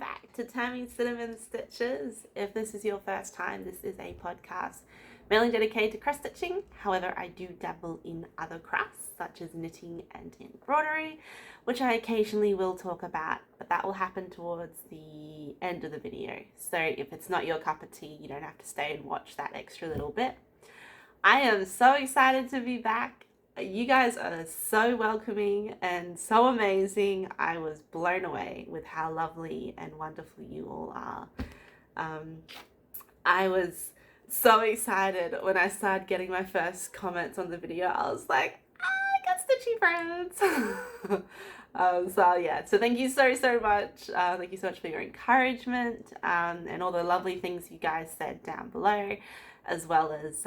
back to Tammy's Cinnamon Stitches. If this is your first time, this is a podcast mainly dedicated to cross stitching. However, I do dabble in other crafts such as knitting and embroidery, which I occasionally will talk about, but that will happen towards the end of the video. So if it's not your cup of tea, you don't have to stay and watch that extra little bit. I am so excited to be back. You guys are so welcoming and so amazing. I was blown away with how lovely and wonderful you all are. I was so excited when I started getting my first comments on the video. I was like, I got stitchy friends. So thank you so much. Thank you so much for your encouragement and all the lovely things you guys said down below, as well as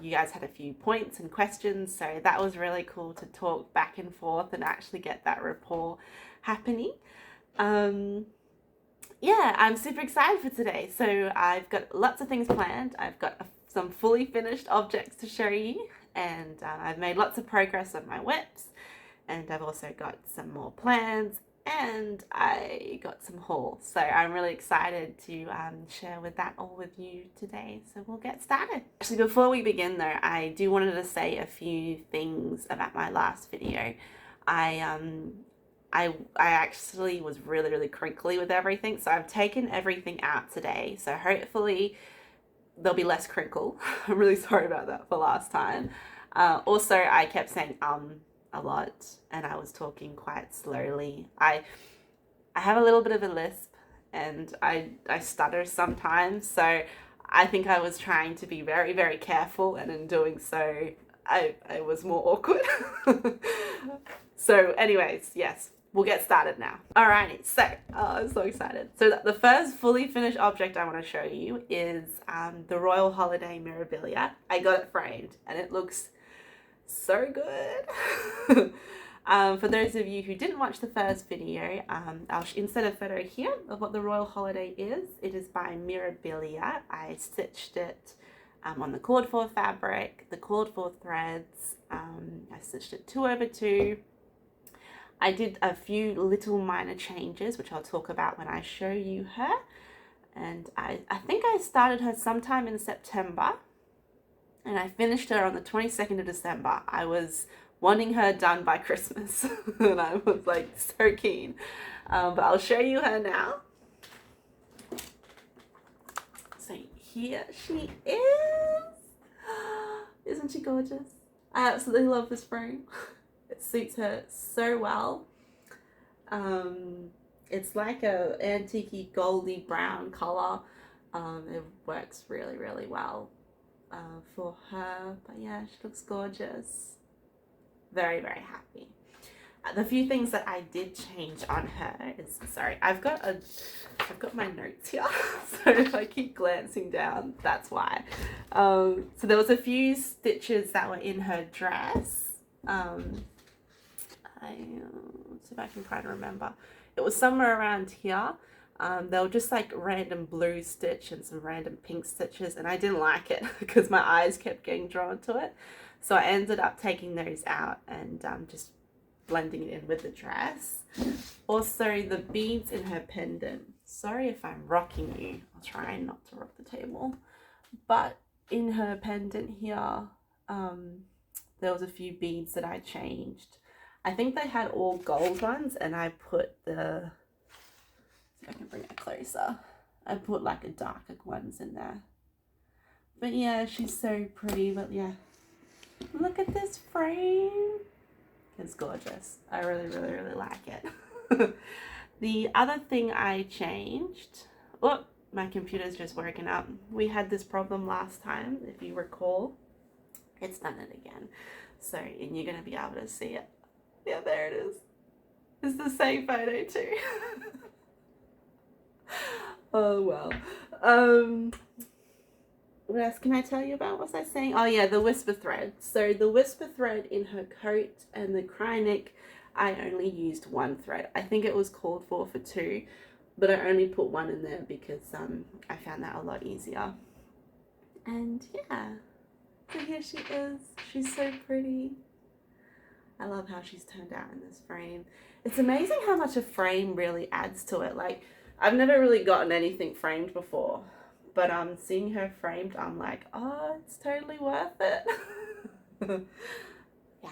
you guys had a few points and questions, so that was really cool to talk back and forth and actually get that rapport happening. Yeah, I'm super excited for today. So I've got lots of things planned. I've got some fully finished objects to show you, and I've made lots of progress on my WIPS, and I've also got some more plans, and I got some hauls. So I'm really excited to share that all with you today. So we'll get started. Actually, before we begin though, I do wanted to say a few things about my last video. I actually was really crinkly with everything, so I've taken everything out today. So hopefully there'll be less crinkle. I'm really sorry about that for last time. Also, I kept saying a lot, and I was talking quite slowly. I have a little bit of a lisp, and I stutter sometimes, so I think I was trying to be very careful, and in doing so I was more awkward. So anyways, yes, we'll get started now. Alrighty, so I'm so excited. So the first fully finished object I want to show you is the Royal Holiday Mirabilia. I got it framed and it looks so good. For those of you who didn't watch the first video, I'll insert a photo here of what the Royal Holiday is. It is by Mirabilia. I stitched it on the cord 4 fabric, the cord 4 threads. I stitched it 2/2. I did a few little minor changes, which I'll talk about when I show you her. And I think I started her sometime in September, and I finished her on the 22nd of December. I was wanting her done by Christmas, and I was like so keen. But I'll show you her now. So here she is. Isn't she gorgeous? I absolutely love this frame. It suits her so well. It's like a antique goldy brown color. It works really well for her. But yeah, she looks gorgeous. Very happy. The few things that I did change on her is, sorry, I've got my notes here, so if I keep glancing down, that's why. So there was a few stitches that were in her dress. Let's see if I can try to remember. It was somewhere around here. They were just like random blue stitch and some random pink stitches, and I didn't like it because my eyes kept getting drawn to it. So I ended up taking those out and just blending it in with the dress. Also, the beads in her pendant. Sorry if I'm rocking you. I'll try not to rock the table. But in her pendant here, there was a few beads that I changed. I think they had all gold ones, and I put the, see if I can bring it closer, I put like a darker ones in there. But yeah, she's so pretty. But yeah, look at this frame. It's gorgeous. I really like it. The other thing I changed, oh, my computer's just woken up. We had this problem last time, if you recall. It's done it again. So, and you're going to be able to see it. Yeah, there it is. It's the same photo too. Oh well. What else can I tell you about? What was I saying? Oh yeah, the whisper thread. So the whisper thread in her coat and the cry neck, I only used one thread. I think it was called for 2, but I only put one in there because I found that a lot easier. And yeah, so here she is. She's so pretty. I love how she's turned out in this frame. It's amazing how much a frame really adds to it. Like, I've never really gotten anything framed before, but seeing her framed, I'm like, oh, it's totally worth it. Yeah,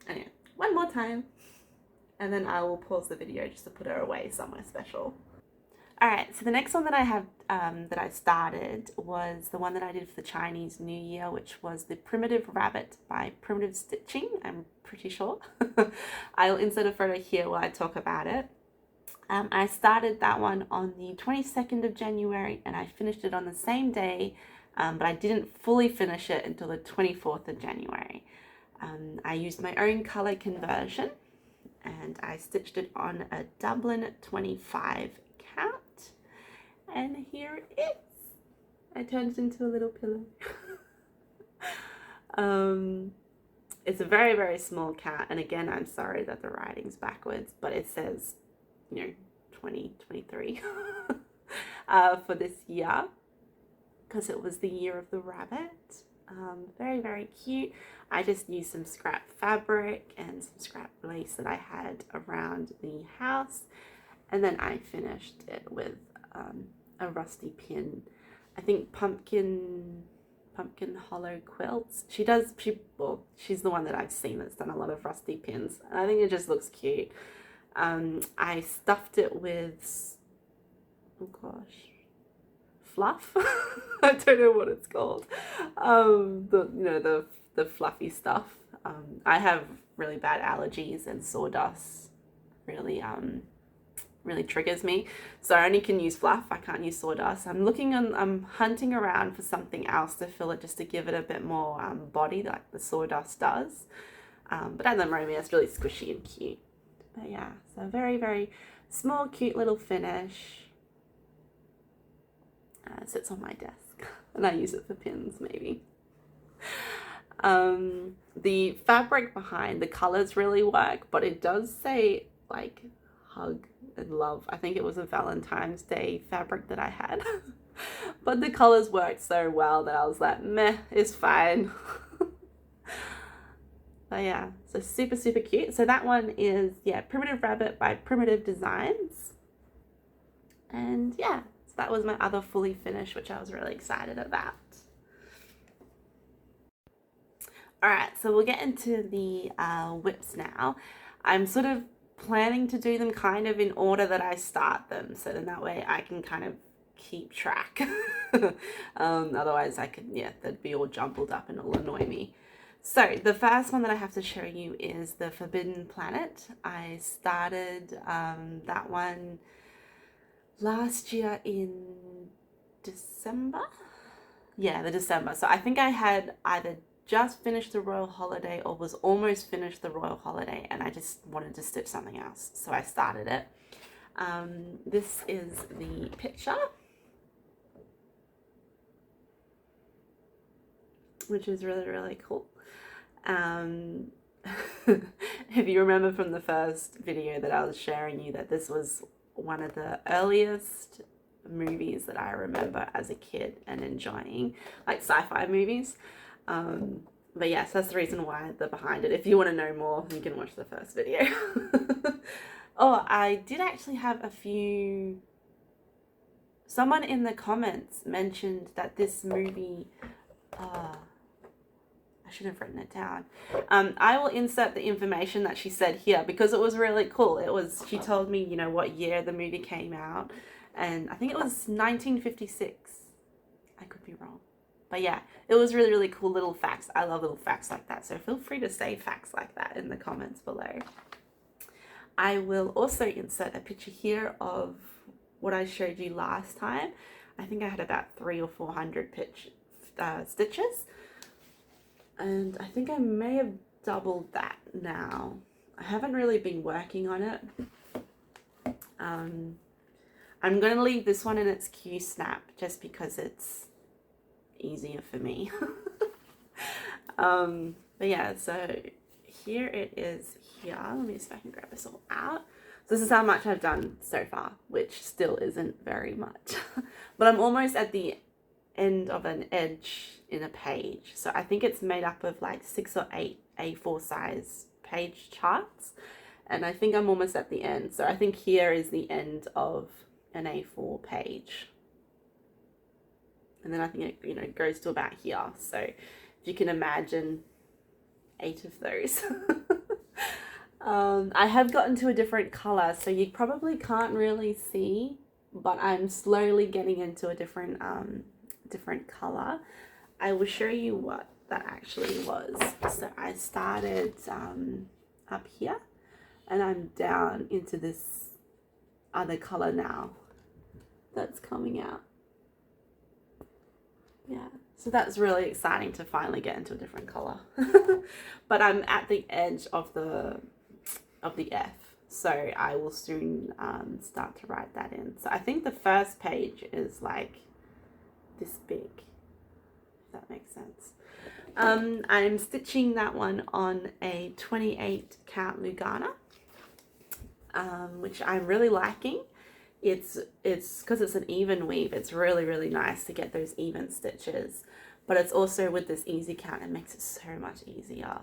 anyway, one more time, and then I will pause the video just to put her away somewhere special. Alright, so the next one that I have that I started was the one that I did for the Chinese New Year, which was the Primitive Rabbit by Primitive Stitching, I'm pretty sure. I'll insert a photo here while I talk about it. I started that one on the 22nd of January and I finished it on the same day, but I didn't fully finish it until the 24th of January. I used my own colour conversion and I stitched it on a Dublin 25 count, and here it is. I turned it into a little pillow. It's a very, very small count, and again, I'm sorry that the writing's backwards, but it says, you know, 2023 for this year, because it was the year of the rabbit. Very, very cute. I just used some scrap fabric and some scrap lace that I had around the house, and then I finished it with a rusty pin. I think pumpkin hollow quilts. She's the one that I've seen that's done a lot of rusty pins, and I think it just looks cute. I stuffed it with, oh gosh, fluff. I don't know what it's called. The fluffy stuff. I have really bad allergies, and sawdust really triggers me, so I only can use fluff. I can't use sawdust. I'm hunting around for something else to fill it, just to give it a bit more body like the sawdust does. But at the moment it's really squishy and cute. But yeah, so very, very small, cute little finish. It sits on my desk and I use it for pins maybe. The fabric behind the colors really work, but it does say like hug and love. I think it was a Valentine's Day fabric that I had. But the colors worked so well that I was like, meh, it's fine. But yeah, so super, super cute. So that one is, yeah, Primitive Rabbit by Primitive Designs. And yeah, so that was my other fully finished, which I was really excited about. Alright, so we'll get into the WIPs now. I'm sort of planning to do them kind of in order that I start them, so then that way I can kind of keep track. Otherwise I could, yeah, they'd be all jumbled up and it'll annoy me. So the first one that I have to show you is the Forbidden Planet. I started that one last year in December. Yeah, the December. So I think I had either just finished the Royal Holiday or was almost finished the Royal Holiday, and I just wanted to stitch something else, so I started it. This is the picture, which is really, really cool. If you remember from the first video that I was sharing you, that this was one of the earliest movies that I remember as a kid and enjoying, like sci-fi movies. But yes, that's the reason why they're behind it. If you want to know more, you can watch the first video. Oh, I did actually have someone in the comments mentioned that this movie, I should have written it down. I will insert the information that she said here because it was really cool. She told me, you know, what year the movie came out, and I think it was 1956. I could be wrong. But yeah, it was really, really cool little facts. I love little facts like that, so feel free to say facts like that in the comments below. I will also insert a picture here of what I showed you last time. I think I had about 300 or 400 stitches. And I think I may have doubled that now. I haven't really been working on it. I'm going to leave this one in its Q-snap just because it's easier for me. But yeah, so here it is here. Let me see if I can grab this all out. So this is how much I've done so far, which still isn't very much. But I'm almost at the end of an edge in a page. So I think it's made up of like 6 or 8 A4 size page charts. And I think I'm almost at the end. So I think here is the end of an A4 page. And then I think it, you know, goes to about here. So if you can imagine 8 of those. I have gotten to a different color, so you probably can't really see, but I'm slowly getting into a different color. I will show you what that actually was. So I started up here, and I'm down into this other color now that's coming out. Yeah, so that's really exciting to finally get into a different color. But I'm at the edge of the F, so I will soon start to write that in. So I think the first page is like this big, if that makes sense. I'm stitching that one on a 28 count Lugana, which I'm really liking. It's because it's an even weave, it's really nice to get those even stitches, but it's also with this easy count, it makes it so much easier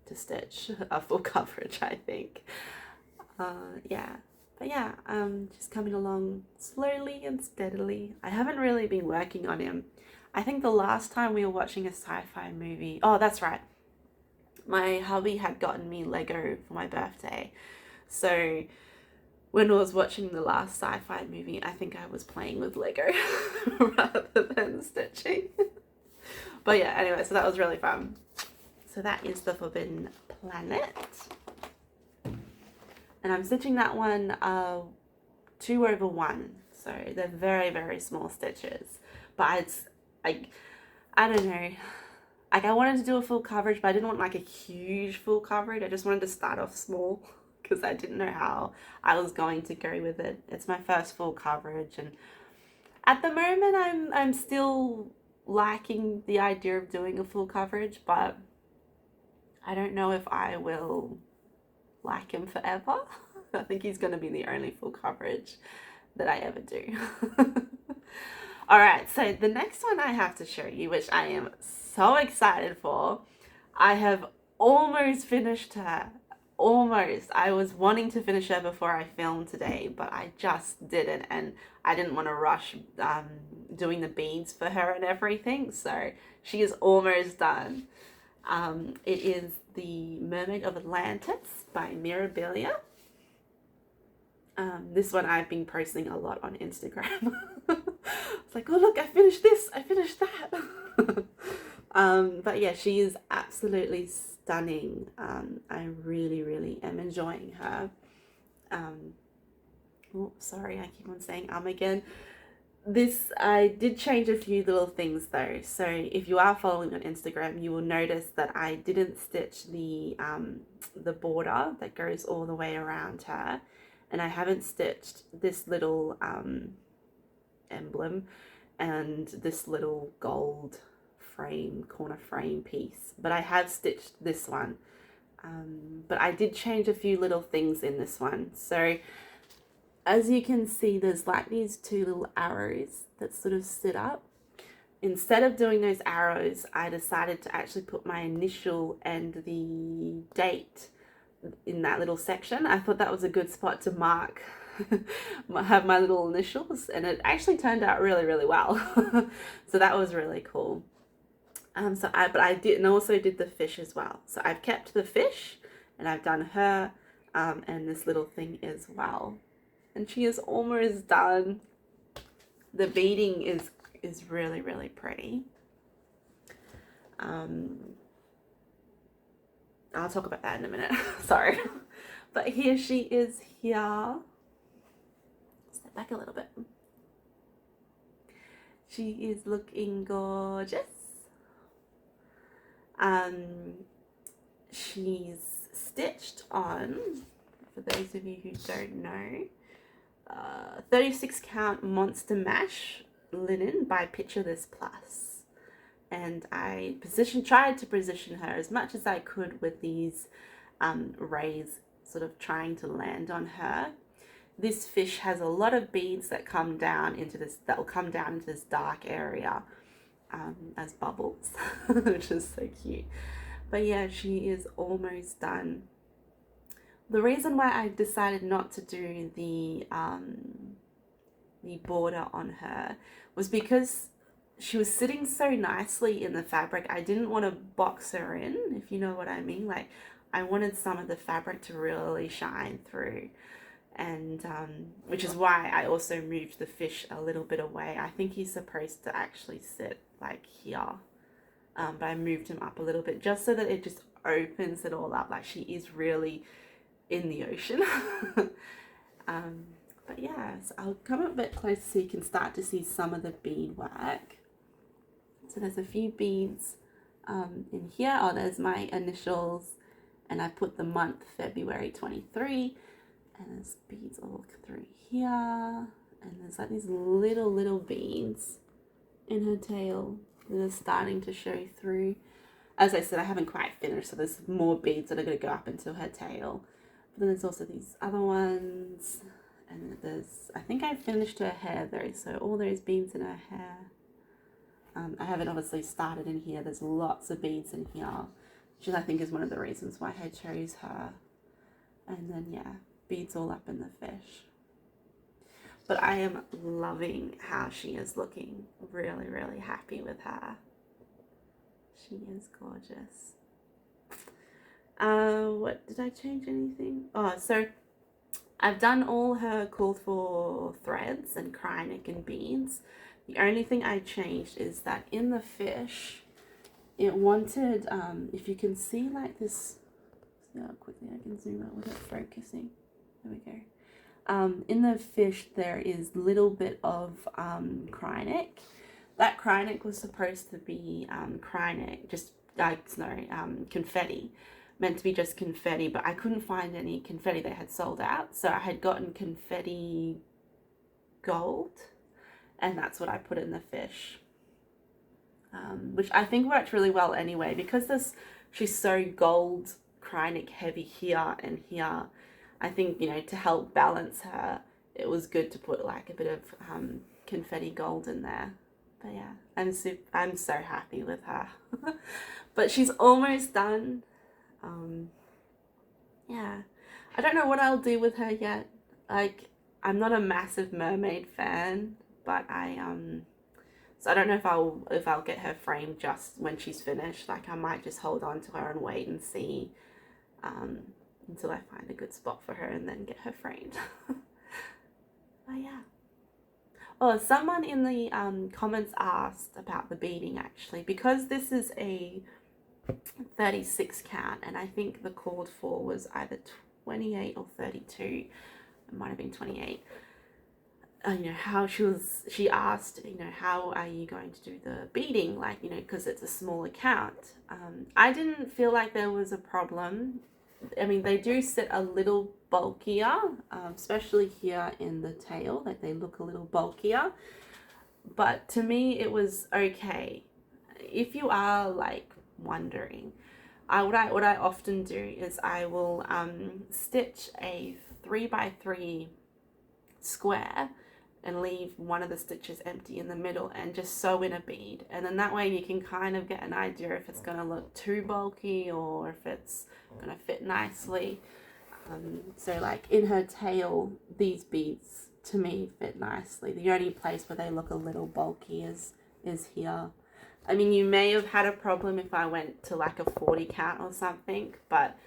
to stitch a full coverage, I think. Yeah, but yeah, just coming along slowly and steadily. I haven't really been working on him. I think the last time we were watching a sci-fi movie, oh that's right, my hubby had gotten me Lego for my birthday, so when I was watching the last sci-fi movie, I think I was playing with Lego rather than stitching. But yeah, anyway, so that was really fun. So that is the Forbidden Planet. And I'm stitching that one 2/1. So they're very small stitches. But it's like, I don't know. Like I wanted to do a full coverage, but I didn't want like a huge full coverage. I just wanted to start off small, because I didn't know how I was going to go with it. It's my first full coverage, and at the moment I'm still liking the idea of doing a full coverage, but I don't know if I will like him forever. I think he's going to be the only full coverage that I ever do. Alright, so the next one I have to show you, which I am so excited for, I have almost finished her. Almost. I was wanting to finish her before I filmed today, but I just didn't, and I didn't want to rush doing the beads for her and everything, so she is almost done. It is the Mermaid of Atlantis by Mirabilia. This one I've been posting a lot on Instagram. It's like, oh look, I finished this, I finished that. But yeah, she is absolutely stunning. I really am enjoying her. Oh, sorry, I keep on saying again. This, I did change a few little things though. So if you are following on Instagram, you will notice that I didn't stitch the border that goes all the way around her. And I haven't stitched this little emblem and this little gold frame, corner frame piece, but I have stitched this one. But I did change a few little things in this one. So as you can see, there's like these two little arrows that sort of sit up. Instead of doing those arrows, I decided to actually put my initial and the date in that little section. I thought that was a good spot to mark, have my little initials, and it actually turned out really well. So that was really cool. But I did, and also did the fish as well. So I've kept the fish, and I've done her, and this little thing as well. And she is almost done. The beading is really pretty. I'll talk about that in a minute. Sorry. But here she is here. Step back a little bit. She is looking gorgeous. She's stitched on, for those of you who don't know, 36 count Monster Mash linen by Picture This Plus. And I tried to position her as much as I could with these rays sort of trying to land on her. This fish has a lot of beads that come down into this, that will come down into this dark area as bubbles, which is so cute. But yeah, she is almost done. The reason why I decided not to do the border on her was because she was sitting so nicely in the fabric. I didn't want to box her in, if you know what I mean. Like, I wanted some of the fabric to really shine through, and which is why I also moved the fish a little bit away. I think he's supposed to actually sit like here, but I moved him up a little bit just so that it just opens it all up, like she is really in the ocean. But yeah, so I'll come a bit closer so you can start to see some of the beadwork. So there's a few beads in here. Oh, there's my initials, and I put the month February 23, and there's beads all through here, and there's like these little beads in her tail that are starting to show through. As I said, I haven't quite finished, so there's more beads that are going to go up into her tail. But then there's also these other ones, and there's, I think I finished her hair though, so all those beads in her hair. I haven't obviously started in here. There's lots of beads in here, which I think is one of the reasons why I chose her. And then yeah, beads all up in the fish. But I am loving how she is looking. Really happy with her. She is gorgeous. What, did I change anything? Oh, so I've done all her called for threads and cryonic and beads. The only thing I changed is that in the fish, it wanted, if you can see like this, see how quickly I can zoom out without focusing. There we go. In the fish, there is a little bit of cryonic. That cryonic was supposed to be cryonic, just, confetti. Meant to be just confetti, but I couldn't find any confetti. They had sold out, so I had gotten confetti gold, and that's what I put in the fish, which I think worked really well anyway, because she's so gold cryonic heavy here and here. I think, you know, to help balance her, it was good to put like a bit of confetti gold in there. But yeah, I'm so happy with her. But she's almost done. Yeah, I don't know what I'll do with her yet. Like, I'm not a massive mermaid fan, but so I don't know if I'll get her framed just when she's finished. Like, I might just hold on to her and wait and see until I find a good spot for her and then get her framed. But yeah. Oh, someone in the comments asked about the beading, actually, because this is a 36 count, and I think the called for was either 28 or 32. It might have been 28. You know, how she asked, you know, how are you going to do the beading, like, you know, because it's a small account. I didn't feel like there was a problem. I mean, they do sit a little bulkier, especially here in the tail, like they look a little bulkier, but to me it was okay. If you are like wondering, what I often do is I will stitch a 3x3 square and leave one of the stitches empty in the middle and just sew in a bead, and then that way you can kind of get an idea if it's going to look too bulky or if it's going to fit nicely. So like in her tail, these beads to me fit nicely. The only place where they look a little bulky is here. I mean, you may have had a problem if I went to like a 40 count or something, but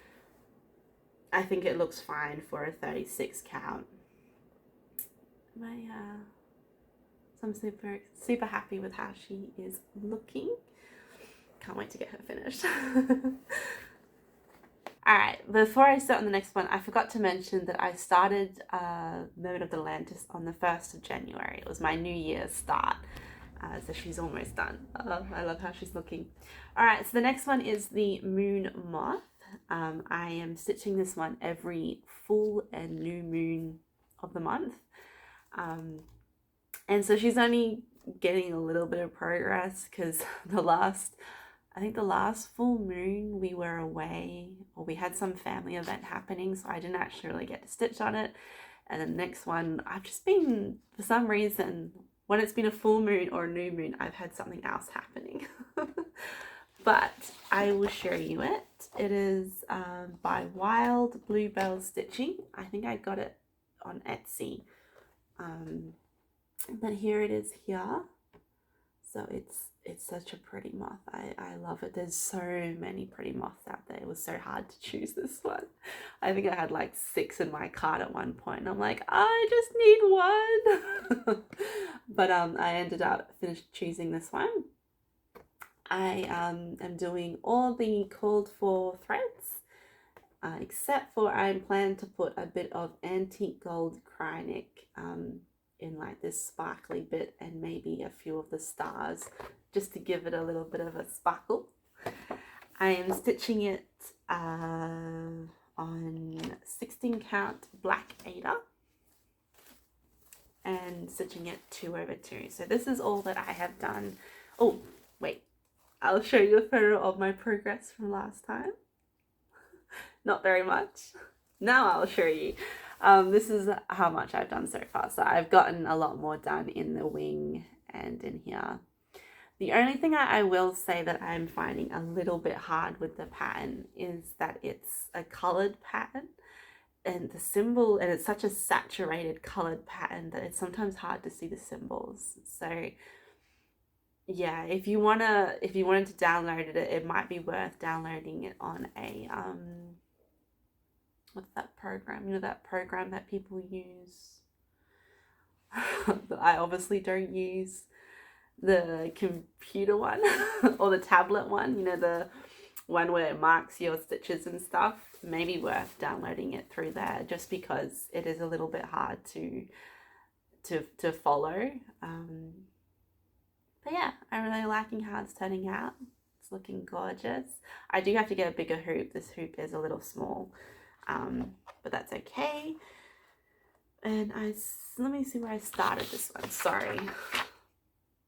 I think it looks fine for a 36 count. So I'm super happy with how she is looking. Can't wait to get her finished. Alright, before I start on the next one, I forgot to mention that I started Mermaid of Atlantis on the 1st of January. It was my New Year's start. So she's almost done. I love how she's looking. Alright, so the next one is the Moon Moth. I am stitching this one every full and new moon of the month. And so she's only getting a little bit of progress because I think the last full moon we were away, or we had some family event happening, so I didn't actually really get to stitch on it. And the next one, I've just been, for some reason, when it's been a full moon or a new moon, I've had something else happening. but I will show you it. It is by Wild Bluebell Stitching. I think I got it on Etsy. But here it is here. So it's such a pretty moth. I love it. There's so many pretty moths out there. It was so hard to choose this one. I think I had like 6 in my cart at one point. And I'm like, I just need one. But I ended up choosing this one. I am doing all the called for threads, except for I plan to put a bit of antique gold Krynic in like this sparkly bit, and maybe a few of the stars, just to give it a little bit of a sparkle. I am stitching it on 16 count black Aida and stitching it 2/2. So this is all that I have done. Oh wait, I'll show you a photo of my progress from last time. Not very much. Now I'll show you. This is how much I've done so far. So I've gotten a lot more done in the wing and in here. The only thing I will say that I'm finding a little bit hard with the pattern is that it's a colored pattern, and the symbol, and it's such a saturated colored pattern that it's sometimes hard to see the symbols. So yeah, if you wanted to download it, it might be worth downloading it on a what's that program? You know, that program that people use that I obviously don't use, the computer one or the tablet one, you know, the one where it marks your stitches and stuff. Maybe worth downloading it through there, just because it is a little bit hard to follow. But yeah, I'm really liking how it's turning out. It's looking gorgeous. I do have to get a bigger hoop. This hoop is a little small. But that's okay. And let me see where I started this one. Sorry.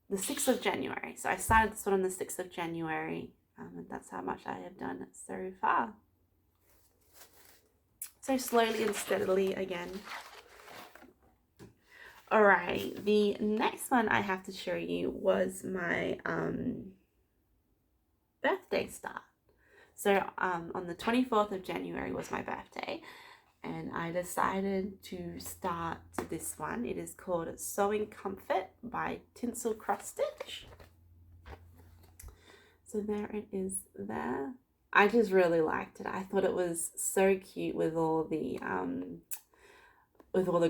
The 6th of January. So I started this one on the 6th of January. And that's how much I have done so far. So slowly and steadily again. Alright, the next one I have to show you was my birthday start. So on the 24th of January was my birthday, and I decided to start this one. It is called Sewing Comfort by Tinsel Cross Stitch. So there it is there. I just really liked it. I thought it was so cute with all the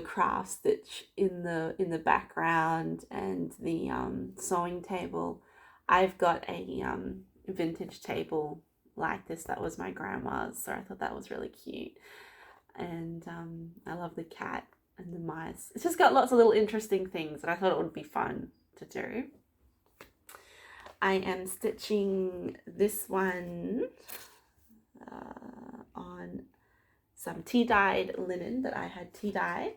craft stitch in the background and the sewing table. I've got a vintage table like this that was my grandma's, so I thought that was really cute. And I love the cat and the mice. It's just got lots of little interesting things, and I thought it would be fun to do. I am stitching this one on some tea-dyed linen that I had tea-dyed.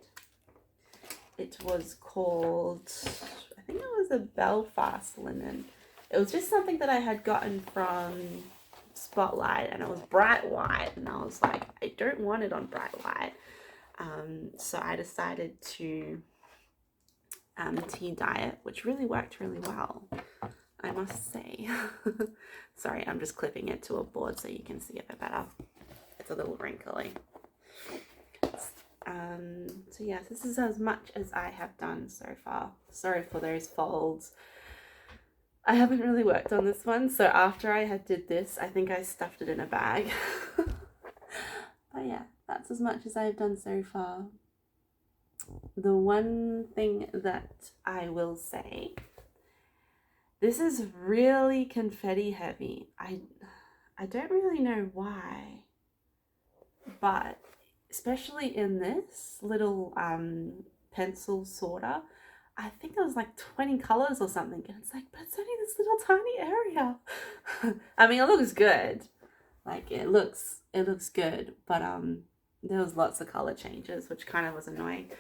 It was called, I think it was a Belfast linen. It was just something that I had gotten from Spotlight, and it was bright white, and I was like, I don't want it on bright white. So I decided to tea dye it, which really worked really well, I must say. Sorry, I'm just clipping it to a board so you can see it a bit better. It's a little wrinkly. So yes, this is as much as I have done so far. Sorry for those folds. I haven't really worked on this one, so after I did this, I think I stuffed it in a bag. But yeah, that's as much as I've done so far. The one thing that I will say, this is really confetti heavy. I don't really know why, but especially in this little pencil sorter, I think there was like 20 colors or something, and it's like, but it's only this little tiny area. I mean, it looks good. Like it looks good, but there was lots of color changes, which kind of was annoying.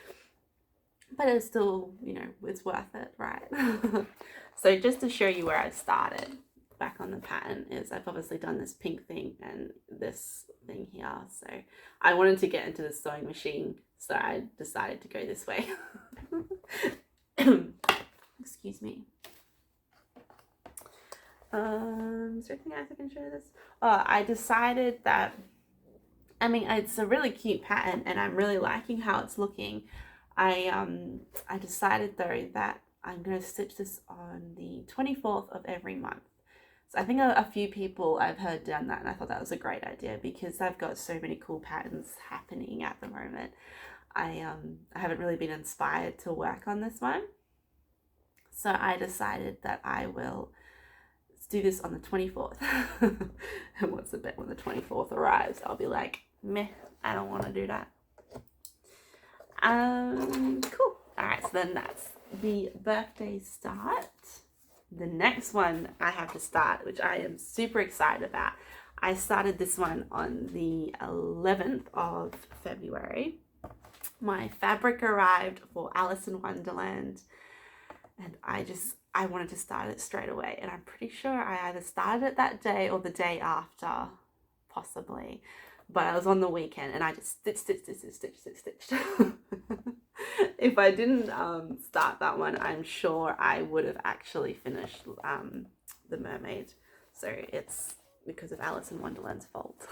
But it's still, you know, it's worth it, right? So just to show you where I started back on the pattern is I've obviously done this pink thing and this thing here. So I wanted to get into the sewing machine, so I decided to go this way. Excuse me. Is there anything else I can show this? Oh, I decided that, I mean, it's a really cute pattern and I'm really liking how it's looking. I decided though that I'm going to stitch this on the 24th of every month. So I think a few people I've heard done that, and I thought that was a great idea because they've got so many cool patterns happening at the moment. I haven't really been inspired to work on this one. So I decided that I will do this on the 24th. And what's the bet when the 24th arrives? I'll be like, meh, I don't want to do that. Cool. Alright, so then that's the birthday start. The next one I have to start, which I am super excited about. I started this one on the 11th of February. My fabric arrived for Alice in Wonderland, and I wanted to start it straight away, and I'm pretty sure I either started it that day or the day after, possibly, but I was on the weekend and I just stitched. If I didn't start that one, I'm sure I would have actually finished the Mermaid, so it's because of Alice in Wonderland's fault.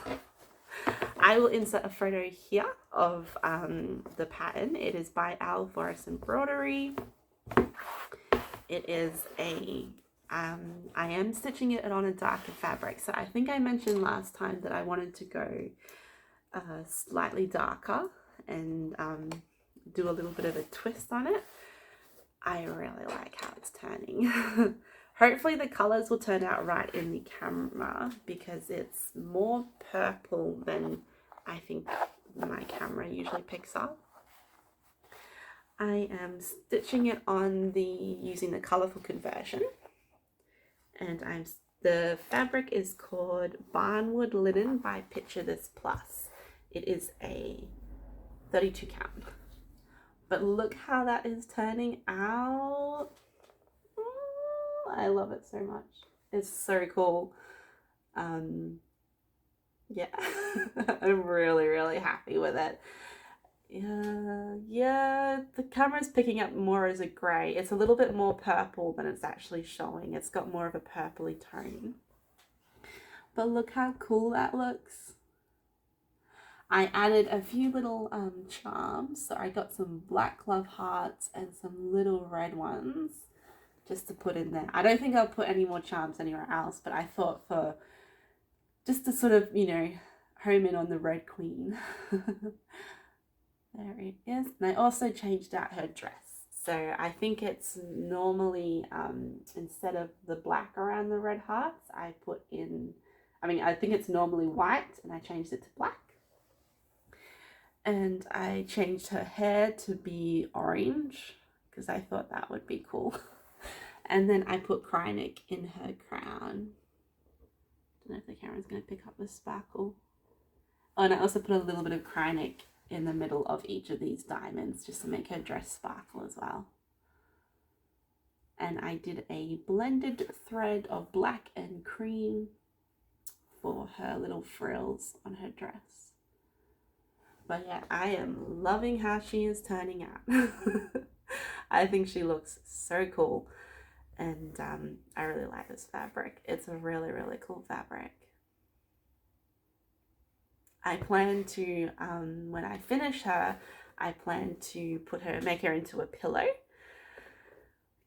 I will insert a photo here of the pattern. It is by Forrest Embroidery. It is a, I am stitching it on a darker fabric. So I think I mentioned last time that I wanted to go slightly darker and do a little bit of a twist on it. I really like how it's turning. Hopefully the colors will turn out right in the camera because it's more purple than I think my camera usually picks up. I am stitching it on using the colourful conversion, and the fabric is called Barnwood Linen by Picture This Plus. It is a 32 count, but look how that is turning out. I love it so much. It's so cool. Yeah, I'm really happy with it. Yeah, the camera's picking up more as a grey. It's a little bit more purple than it's actually showing. It's got more of a purpley tone. But look how cool that looks. I added a few little charms. So I got some black love hearts and some little red ones just to put in there. I don't think I'll put any more charms anywhere else, but I thought for just to sort of, you know, home in on the Red Queen. There it is. And I also changed out her dress. So I think it's normally, instead of the black around the red hearts, I think it's normally white and I changed it to black. And I changed her hair to be orange because I thought that would be cool. And then I put Krynic in her crown. Don't know if the camera's going to pick up the sparkle. Oh, and I also put a little bit of Krynic in the middle of each of these diamonds just to make her dress sparkle as well. And I did a blended thread of black and cream for her little frills on her dress. But yeah, I am loving how she is turning out. I think she looks so cool, and I really like this fabric. It's a really cool fabric. I plan to, when I finish her, I plan to make her into a pillow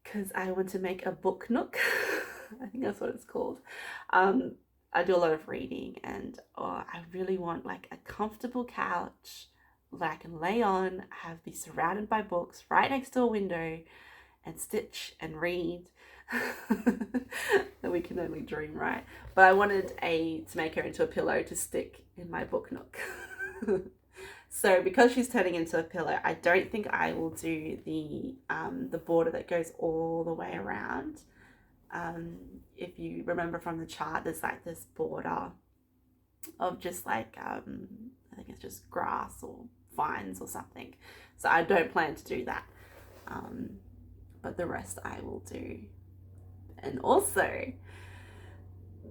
because I want to make a book nook. I think that's what it's called. I do a lot of reading, and I really want like a comfortable couch that I can lay on, be surrounded by books right next to a window, and stitch and read. That we can only dream, right? But I wanted to make her into a pillow to stick in my book nook. So because she's turning into a pillow, I don't think I will do the border that goes all the way around. If you remember from the chart, there's like this border of just like I think it's just grass or vines or something. So I don't plan to do that, but the rest I will do. And also,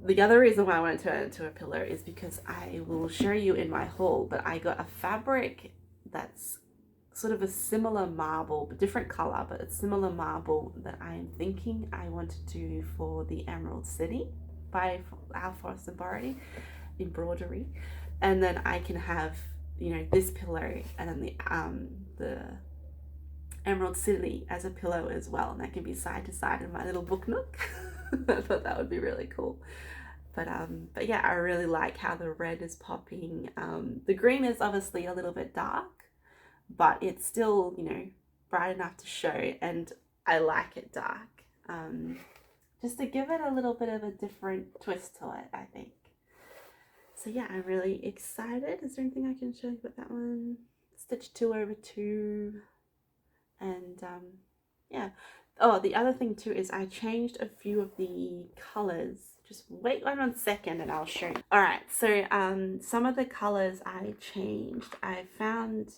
the other reason why I want to turn it into a pillow is because I will show you in my haul, but I got a fabric that's sort of a similar marble, but different color, but a similar marble that I'm thinking I want to do for the Emerald City by our Forrest Embroidery. And then I can have, you know, this pillow and then the Emerald City as a pillow as well, and that can be side to side in my little book nook. I thought that would be really cool. But yeah, I really like how the red is popping. The green is obviously a little bit dark, but it's still, you know, bright enough to show, and I like it dark. Just to give it a little bit of a different twist to it, I think. So yeah, I'm really excited. Is there anything I can show you about that one? Stitch 2/2. And yeah. Oh, the other thing too is I changed a few of the colors. Just wait 1 second and I'll show you. All right, so some of the colors I changed. I found,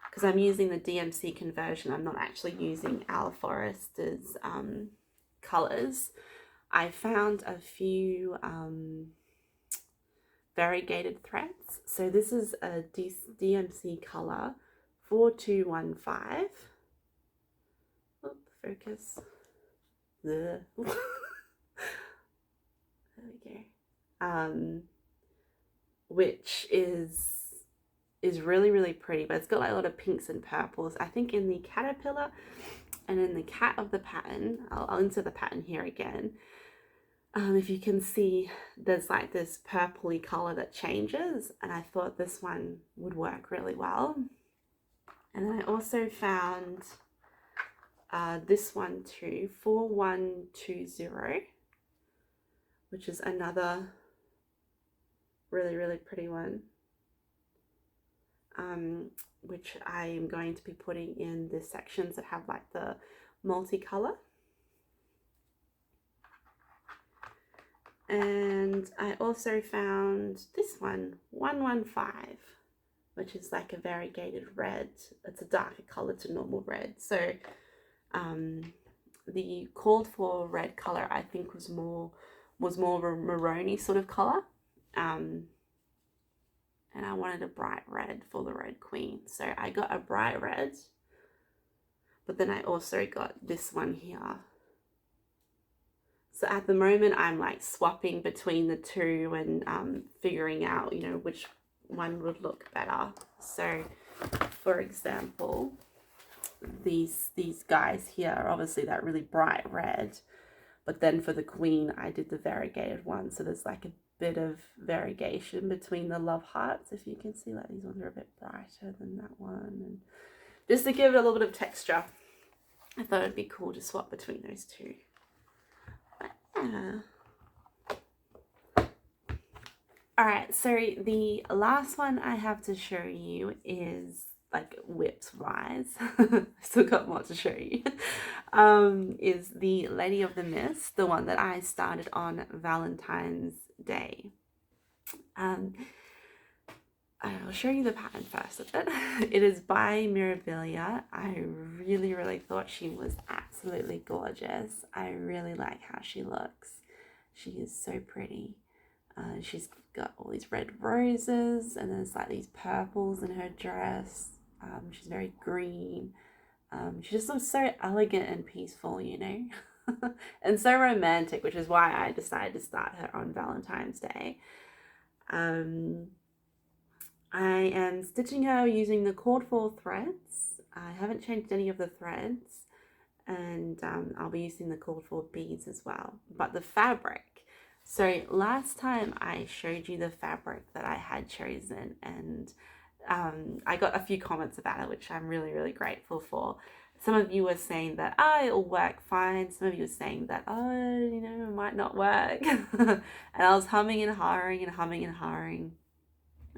because I'm using the DMC conversion, I'm not actually using our Forrester's colors. I found a few variegated threads. So this is a DMC color 4215. Oh, focus. There we go. Which is really pretty, but it's got like a lot of pinks and purples. I think in the caterpillar and in the cat of the pattern, I'll insert the pattern here again. If you can see, there's like this purpley color that changes, and I thought this one would work really well. And then I also found this one too, 4120, which is another really pretty one, which I am going to be putting in the sections that have like the multicolor. And I also found this one, 115, which is like a variegated red. It's a darker color to normal red. So the called for red color I think was more of a marony sort of color. And I wanted a bright red for the Red Queen. So I got a bright red, but then I also got this one here. So at the moment I'm like swapping between the two and figuring out, you know, which one would look better. So for example, these guys here are obviously that really bright red, but then for the Queen I did the variegated one, so there's like a bit of variegation between the love hearts. If you can see, like these ones are a bit brighter than that one, and just to give it a little bit of texture, I thought it'd be cool to swap between those two. Yeah. Alright, so the last one I have to show you is like WIPS wise. I still got more to show you. Is the Lady of the Mist, the one that I started on Valentine's Day. I'll show you the pattern first of it. It is by Mirabilia. I really thought she was absolutely gorgeous. I really like how she looks. She is so pretty. She's got all these red roses, and there's like these purples in her dress. She's very green. She just looks so elegant and peaceful, you know, and so romantic, which is why I decided to start her on Valentine's Day. I am stitching her using the cord 4 threads. I haven't changed any of the threads, and I'll be using the cord 4 beads as well. But the fabric, so last time I showed you the fabric that I had chosen, and I got a few comments about it, which I'm really grateful for. Some of you were saying that, it'll work fine. Some of you were saying that, you know, it might not work. And I was humming and hawing.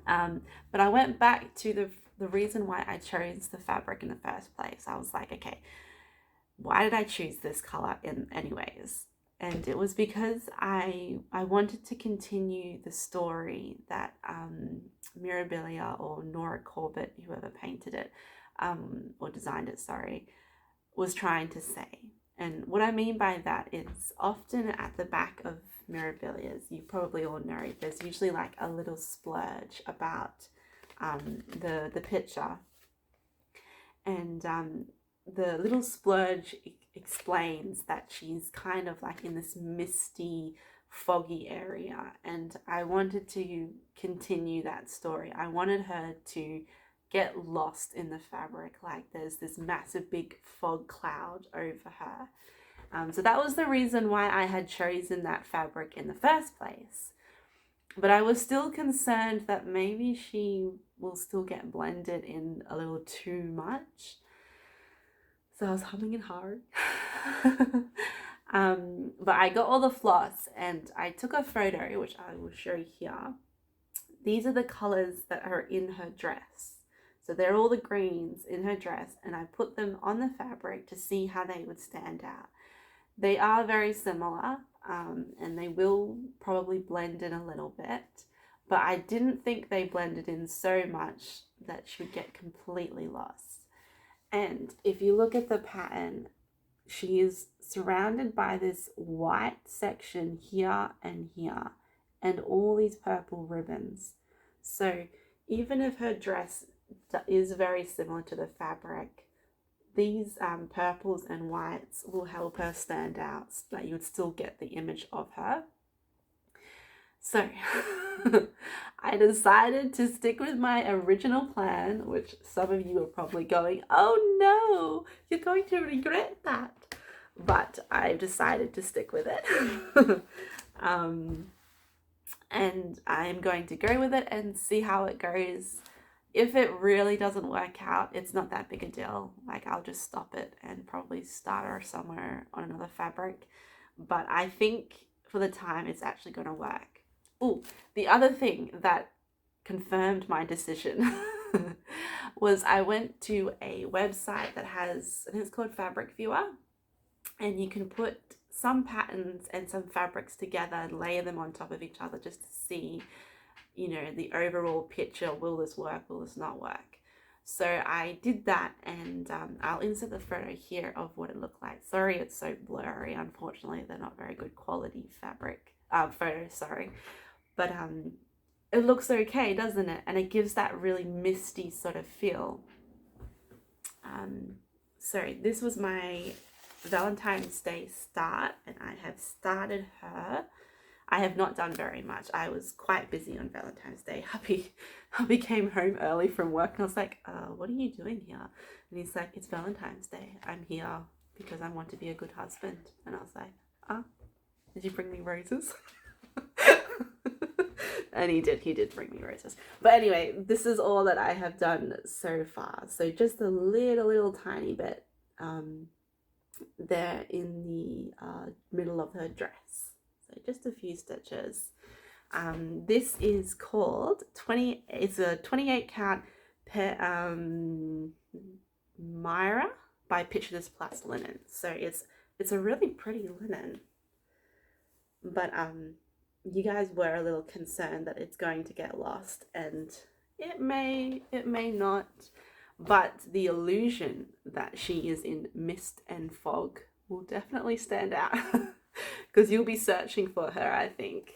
But I went back to the reason why I chose the fabric in the first place. I was like, okay, why did I choose this color anyways? And it was because I wanted to continue the story that Mirabilia, or Nora Corbett, whoever painted it, or designed it, sorry, was trying to say. And what I mean by that is often at the back of Mirabilia's, you probably all know, there's usually like a little splurge about the picture. And the little splurge explains that she's kind of like in this misty, foggy area, and I wanted to continue that story. I wanted her to get lost in the fabric, like there's this massive big fog cloud over her. So that was the reason why I had chosen that fabric in the first place. But I was still concerned that maybe she will still get blended in a little too much. So I was humming and hawing. But I got all the floss and I took a photo, which I will show here. These are the colors that are in her dress. So they're all the greens in her dress, and I put them on the fabric to see how they would stand out. They are very similar, and they will probably blend in a little bit, but I didn't think they blended in so much that she would get completely lost. And if you look at the pattern, she is surrounded by this white section here and here, and all these purple ribbons. So even if her dress is very similar to the fabric, these purples and whites will help her stand out so that you would still get the image of her. So I decided to stick with my original plan, which some of you are probably going, oh no, you're going to regret that. But I've decided to stick with it. And I'm going to go with it and see how it goes. If it really doesn't work out, it's not that big a deal. Like, I'll just stop it and probably start her somewhere on another fabric. But I think for the time, it's actually going to work. Oh, the other thing that confirmed my decision was I went to a website that has, I think it's called Fabric Viewer, and you can put some patterns and some fabrics together and layer them on top of each other just to see, you know, the overall picture. Will this work? Will this not work? So I did that, and I'll insert the photo here of what it looked like. Sorry, it's so blurry. Unfortunately, they're not very good quality photos, sorry. But it looks okay, doesn't it? And it gives that really misty sort of feel. So this was my Valentine's Day start, and I have started her. I have not done very much. I was quite busy on Valentine's Day. Hubby came home early from work, and I was like, what are you doing here? And he's like, it's Valentine's Day. I'm here because I want to be a good husband. And I was like, did you bring me roses? And he did bring me roses. But anyway, this is all that I have done so far. So just a little tiny bit there in the middle of her dress. So just a few stitches. This is called it's a 28 count Myra by Picture This Plus linen. So it's a really pretty linen. But you guys were a little concerned that it's going to get lost, and it may not, but the illusion that she is in mist and fog will definitely stand out because you'll be searching for her, I think.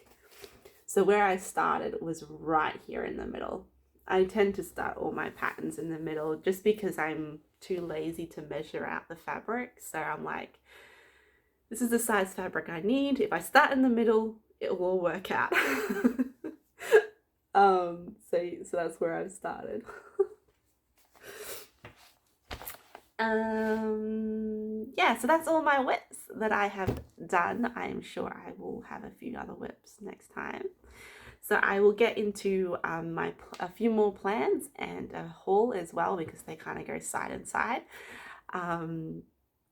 So where I started was right here in the middle. I tend to start all my patterns in the middle just because I'm too lazy to measure out the fabric. So I'm like, this is the size fabric I need. If I start in the middle, it will work out. So that's where I've started. Yeah, so that's all my WIPs that I have done. I'm sure I will have a few other WIPs next time. So I will get into a few more plans and a haul as well, because they kind of go side and side.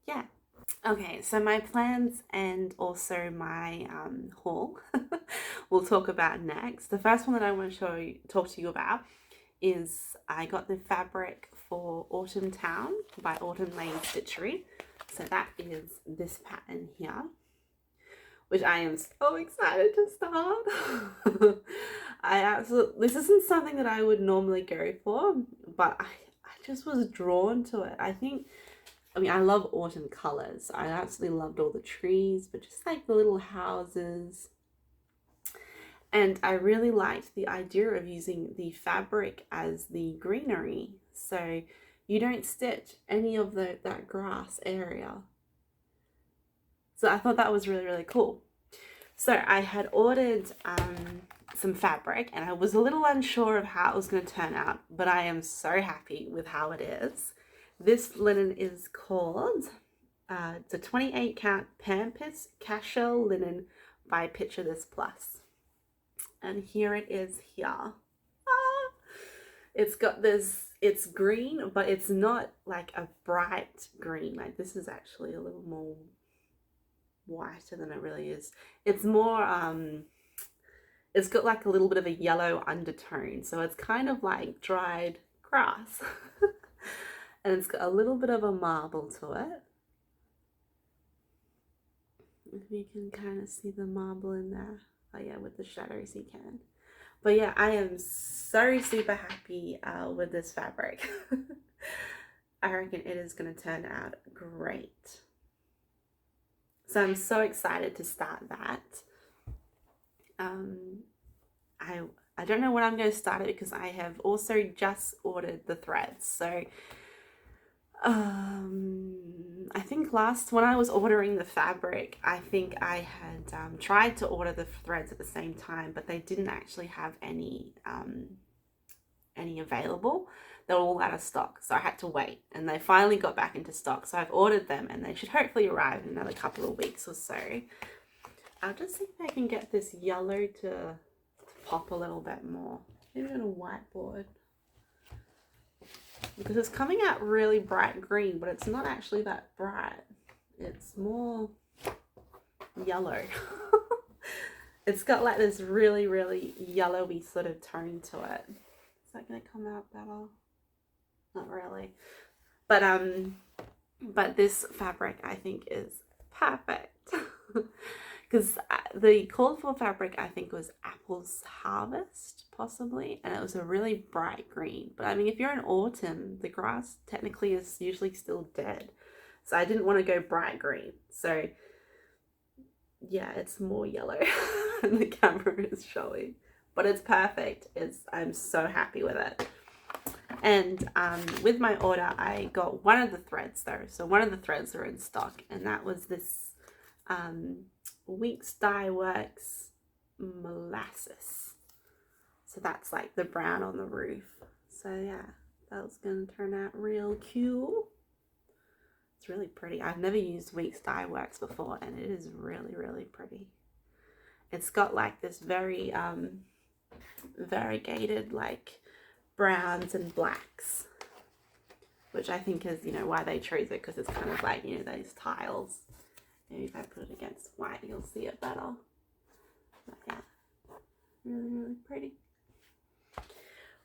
Yeah. Okay, so my plans and also my haul we'll talk about next. The first one that I want to talk to you about is I got the fabric for Autumn Towne by Autumn Lane Stitchery. So that is this pattern here, which I am so excited to start. This isn't something that I would normally go for, but I just was drawn to it. I love autumn colors. I absolutely loved all the trees, but just like the little houses. And I really liked the idea of using the fabric as the greenery. So you don't stitch any of that grass area. So I thought that was really, really cool. So I had ordered some fabric, and I was a little unsure of how it was going to turn out, but I am so happy with how it is. This linen is called, it's a 28 count Pampas Cashel linen by Picture This Plus. And here it is here. Ah! It's got this, it's green, but it's not like a bright green. Like this is actually a little more whiter than it really is. It's more, it's got like a little bit of a yellow undertone. So it's kind of like dried grass. And it's got a little bit of a marble to it. If you can kind of see the marble in there. Oh yeah, with the shadows you can. But yeah, I am so super happy with this fabric. I reckon it is going to turn out great. So I'm so excited to start that. I don't know when I'm going to start it because I have also just ordered the threads. So I think when I was ordering the fabric, I think I had tried to order the threads at the same time, but they didn't actually have any available. They were all out of stock, so I had to wait, and they finally got back into stock. So I've ordered them, and they should hopefully arrive in another couple of weeks or so. I'll just see if I can get this yellow to pop a little bit more. Maybe on a whiteboard. Because it's coming out really bright green, but it's not actually that bright. It's more yellow. It's got like this really, really yellowy sort of tone to it. Is that going to come out better? Not really. But this fabric I think is perfect. Because the called for fabric I think was Apple's Harvest, possibly, and it was a really bright green. But I mean, if you're in autumn, the grass technically is usually still dead, so I didn't want to go bright green. So yeah, it's more yellow than the camera is showing, but it's perfect. I'm so happy with it. And with my order, I got one of the threads though. So one of the threads are in stock, and that was this WIPS Dye Works Molasses. So that's like the brown on the roof. So yeah, that was going to turn out real cool. It's really pretty. I've never used WIPS Dye Works before, and it is really, really pretty. It's got like this very variegated like browns and blacks, which I think is, you know, why they chose it, because it's kind of like, you know, those tiles. Maybe if I put it against white, you'll see it better. But yeah, really, really pretty.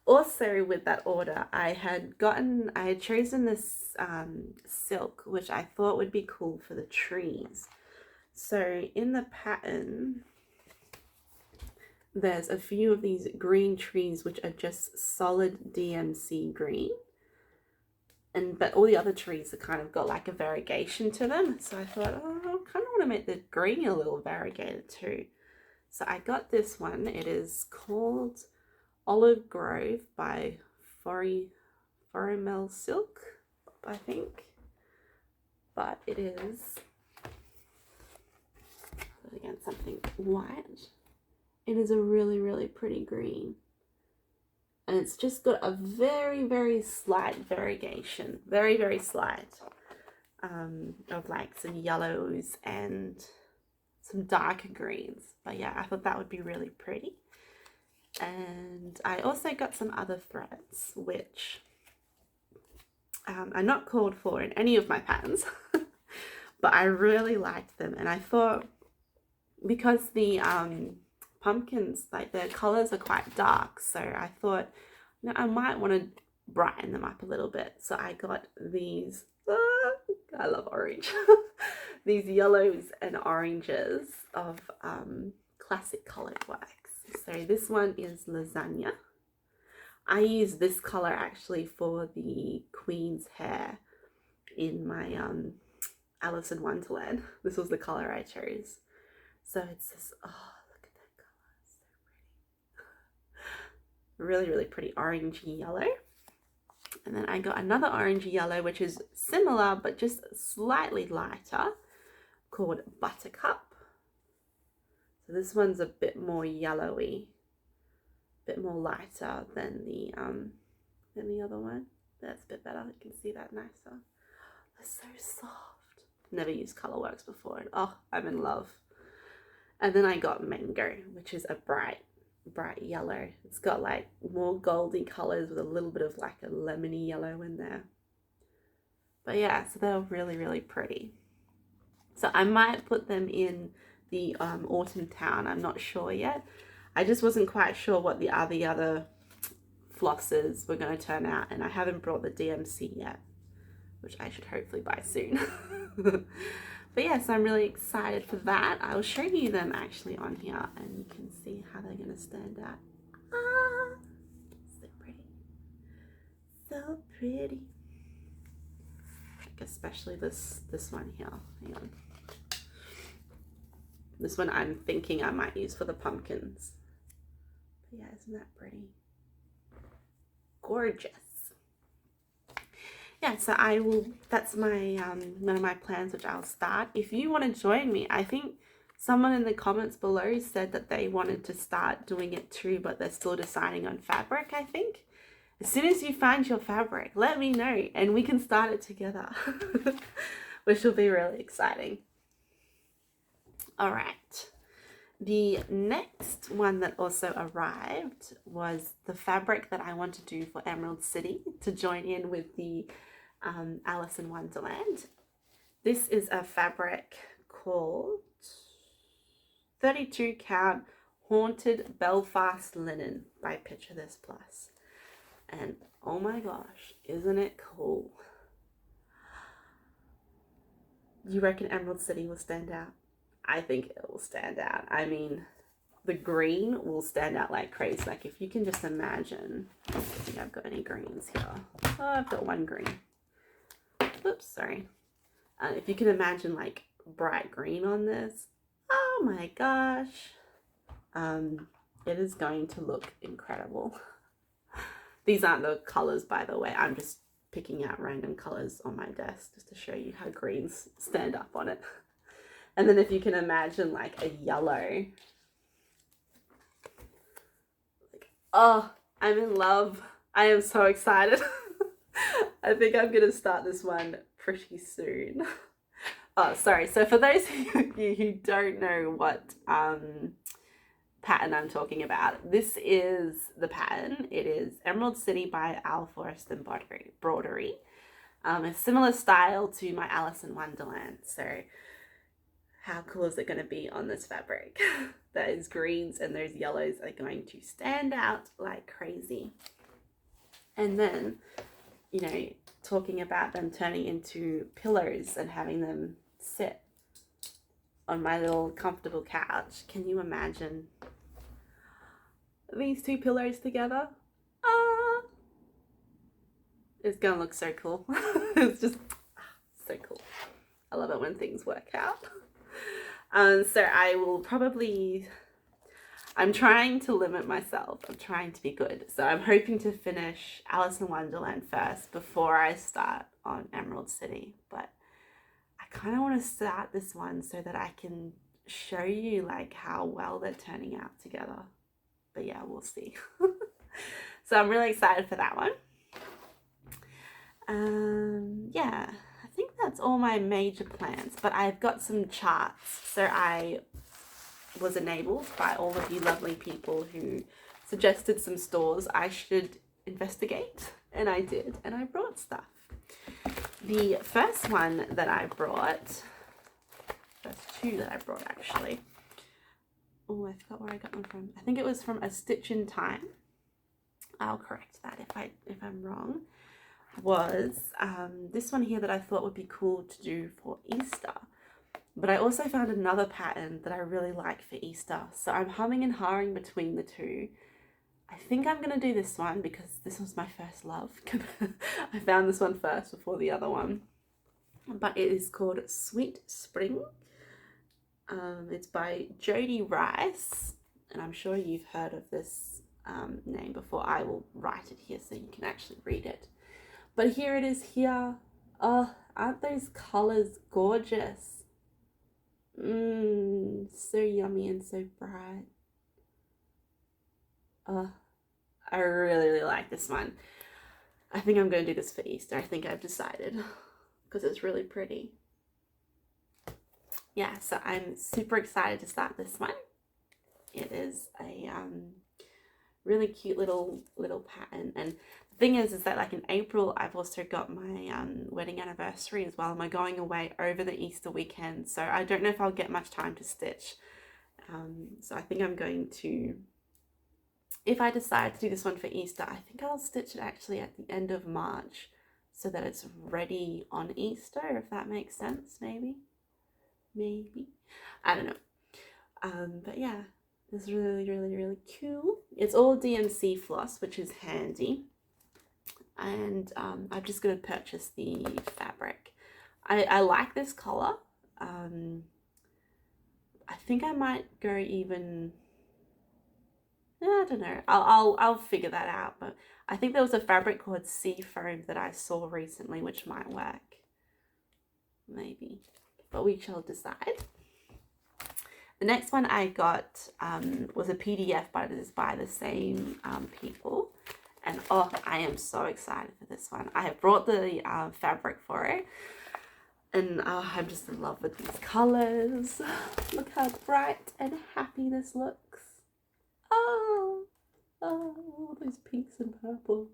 Also with that order, I had chosen this silk, which I thought would be cool for the trees. So in the pattern, there's a few of these green trees which are just solid DMC green, but all the other trees are kind of got like a variegation to them. So I thought, oh, I kind of want to make the green a little variegated too. So I got this one. It is called Olive Grove by Forrest Silk, I think. But it is, again, something white. It is a really, really pretty green. And it's just got a very, very slight variegation. Very, very slight. Of like some yellows and some darker greens. But yeah, I thought that would be really pretty. And I also got some other threads, which are not called for in any of my patterns. But I really liked them. And I thought, because the pumpkins, like the colors are quite dark, so I thought, you know, I might want to brighten them up a little bit. So I got these, I love orange, these yellows and oranges of classic colored wax. So this one is Lasagna. I use this color actually for the Queen's hair in my Alice in Wonderland. This was the color I chose. So it's this, oh, look at that color, it's so pretty. Really, really pretty orangey yellow. And then I got another orangey yellow, which is similar, but just slightly lighter, called Buttercup. So this one's a bit more yellowy, a bit more lighter than the other one. That's a bit better. You can see that nicer. They're so soft. Never used Colourworks before, and oh, I'm in love. And then I got Mango, which is a bright yellow. It's got like more goldy colors with a little bit of like a lemony yellow in there. But yeah, so they're really, really pretty. So I might put them in the autumn Towne. I'm not sure yet. I just wasn't quite sure what the other flosses were going to turn out, and I haven't brought the DMC yet, which I should hopefully buy soon. But yeah, so I'm really excited for that. I'll show you them actually on here, and you can see how they're going to stand out. Ah, so pretty. So pretty. Like especially this one here. Hang on. This one I'm thinking I might use for the pumpkins. But yeah, isn't that pretty? Gorgeous. Yeah, so I will, that's my one of my plans, which I'll start. If you want to join me, I think someone in the comments below said that they wanted to start doing it too, but they're still deciding on fabric, I think. As soon as you find your fabric, let me know and we can start it together, which will be really exciting. All right. The next one that also arrived was the fabric that I want to do for Emerald City to join in with the Alice in Wonderland. This is a fabric called 32 count Haunted Belfast Linen by Picture This Plus. And oh my gosh, isn't it cool? You reckon Emerald City will stand out? I think it will stand out. I mean, the green will stand out like crazy. Like if you can just imagine, I don't think I've got any greens here. Oh, I've got one green. Oops, sorry. If you can imagine like bright green on this, oh my gosh. It is going to look incredible. These aren't the colors, by the way. I'm just picking out random colors on my desk just to show you how greens stand up on it. And then if you can imagine like a yellow. Like, oh, I'm in love. I am so excited. I think I'm going to start this one pretty soon. Oh, sorry. So for those of you who don't know what pattern I'm talking about, this is the pattern. It is Emerald City by Forrest Embroidery. A similar style to my Alice in Wonderland. So how cool is it going to be on this fabric? Those greens and those yellows are going to stand out like crazy. And then, you know, talking about them turning into pillows and having them sit on my little comfortable couch. Can you imagine these two pillows together? Ah, it's gonna look so cool. It's just so cool. I love it when things work out. So I will probably, I'm trying to limit myself. I'm trying to be good. So I'm hoping to finish Alice in Wonderland first before I start on Emerald City. But I kind of want to start this one so that I can show you like how well they're turning out together. But yeah, we'll see. So I'm really excited for that one. Yeah, I think that's all my major plans. But I've got some charts. So I was enabled by all of you lovely people who suggested some stores I should investigate, and I did, and I brought stuff. The first one that I brought, first two that I brought actually, oh, I forgot where I got them from. I think it was from A Stitch in Time. I'll correct that if I'm wrong. Was this one here that I thought would be cool to do for Easter. But I also found another pattern that I really like for Easter. So I'm humming and hawing between the two. I think I'm going to do this one because this was my first love. I found this one first before the other one. But it is called Sweet Spring. It's by Jody Rice. And I'm sure you've heard of this name before. I will write it here so you can actually read it. But here it is here. Oh, aren't those colors gorgeous? So yummy and so bright. Oh, I really, really like this one. I think I'm going to do this for Easter. I think I've decided because it's really pretty. Yeah, so I'm super excited to start this one. It is a really cute little pattern, and the thing is that like in April I've also got my wedding anniversary as well, and we're going away over the Easter weekend, so I don't know if I'll get much time to stitch. So I think I'm going to, if I decide to do this one for Easter, I think I'll stitch it actually at the end of March so that it's ready on Easter, if that makes sense. Maybe I don't know. But yeah, it's really, really, really cool. It's all DMC floss, which is handy. And I'm just going to purchase the fabric. I like this color. I think I might go even, I don't know. I'll figure that out. But I think there was a fabric called Sea Foam that I saw recently, which might work. Maybe. But we shall decide. The next one I got was a PDF, but it is by the same people. And oh, I am so excited for this one. I have brought the fabric for it. And I'm just in love with these colors. Look how bright and happy this looks. Oh, all those pinks and purples.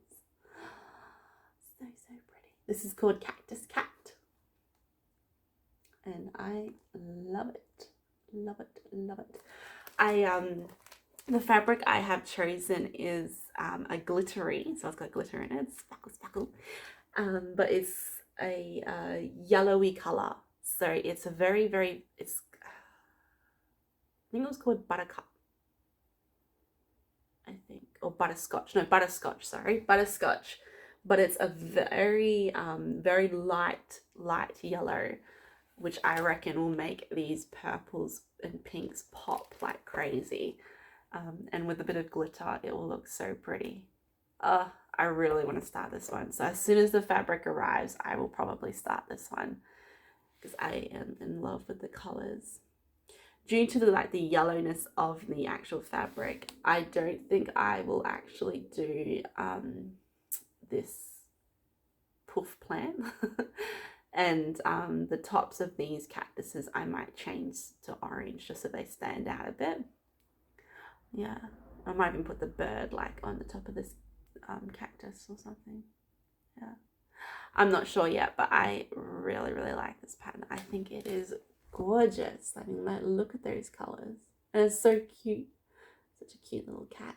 So, so pretty. This is called Cactus Cat. And I love it. Love it, love it. The fabric I have chosen is a glittery, so it's got glitter in it, sparkle. But it's a yellowy color, so it's a very, very, I think it was called Buttercup, or Butterscotch. No, Butterscotch. Sorry, Butterscotch. But it's a very, very light yellow, which I reckon will make these purples and pinks pop like crazy. And with a bit of glitter, it will look so pretty. I really want to start this one. So as soon as the fabric arrives, I will probably start this one because I am in love with the colors. Due to the yellowness of the actual fabric, I don't think I will actually do this poof plan. And the tops of these cactuses I might change to orange just so they stand out a bit. Yeah, I might even put the bird like on the top of this cactus or something. Yeah, I'm not sure yet, but I really, really like this pattern. I think it is gorgeous. I mean, look at those colors. And it's so cute. Such a cute little cat.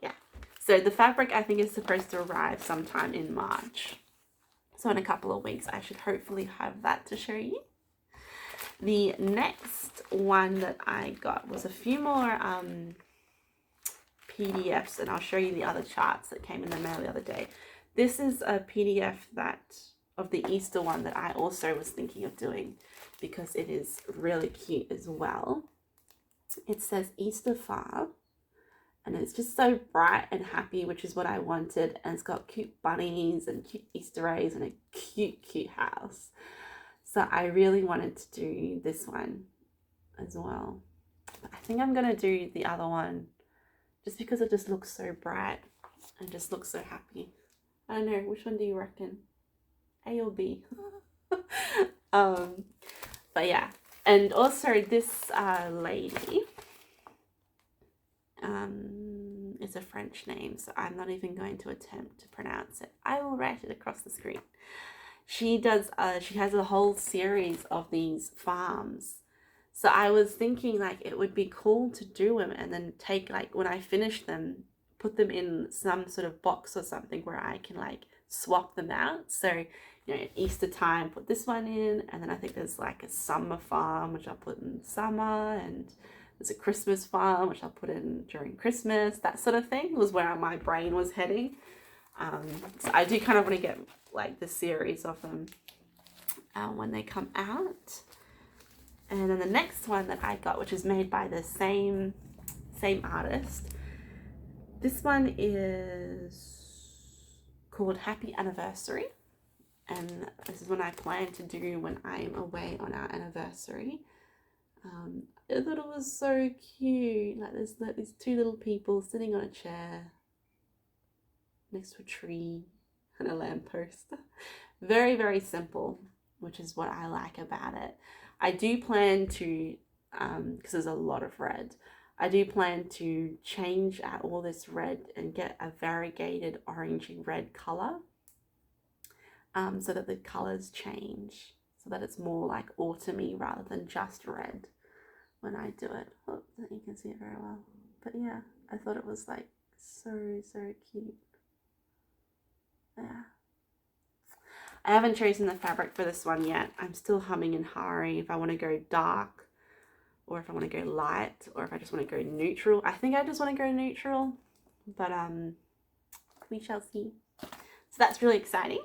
Yeah, so the fabric I think is supposed to arrive sometime in March. So in a couple of weeks, I should hopefully have that to show you. The next one that I got was a few more PDFs, and I'll show you the other charts that came in the mail the other day. This is a PDF of the Easter one that I also was thinking of doing because it is really cute as well. It says Easter Farm. And it's just so bright and happy, which is what I wanted. And it's got cute bunnies and cute Easter eggs and a cute, cute house. So I really wanted to do this one as well. But I think I'm going to do the other one just because it just looks so bright and just looks so happy. I don't know, which one do you reckon? A or B? But yeah. And also this lady... it's a French name, so I'm not even going to attempt to pronounce it. I will write it across the screen. She has a whole series of these farms. So I was thinking like it would be cool to do them and then take like when I finish them, put them in some sort of box or something where I can like swap them out. So, you know, at Easter time, put this one in, and then I think there's like a summer farm, which I'll put in summer, and there's a Christmas farm, which I'll put in during Christmas, that sort of thing was where my brain was heading. So I do kind of want to get like the series of them when they come out. And then the next one that I got, which is made by the same artist. This one is called Happy Anniversary. And this is what I plan to do when I'm away on our anniversary. I thought it was so cute. Like there's these two little people sitting on a chair next to a tree and a lamppost. Very, very simple, which is what I like about it. I do plan to, because there's a lot of red, I do plan to change out all this red and get a variegated orangey red colour, so that the colours change, so that it's more like autumny rather than just red when I do it. Hope that you can see it very well. But yeah, I thought it was like so cute. Yeah. I haven't chosen the fabric for this one yet. I'm still humming and hawing if I want to go dark or if I want to go light or if I just want to go neutral. I think I just want to go neutral, but we shall see. So that's really exciting.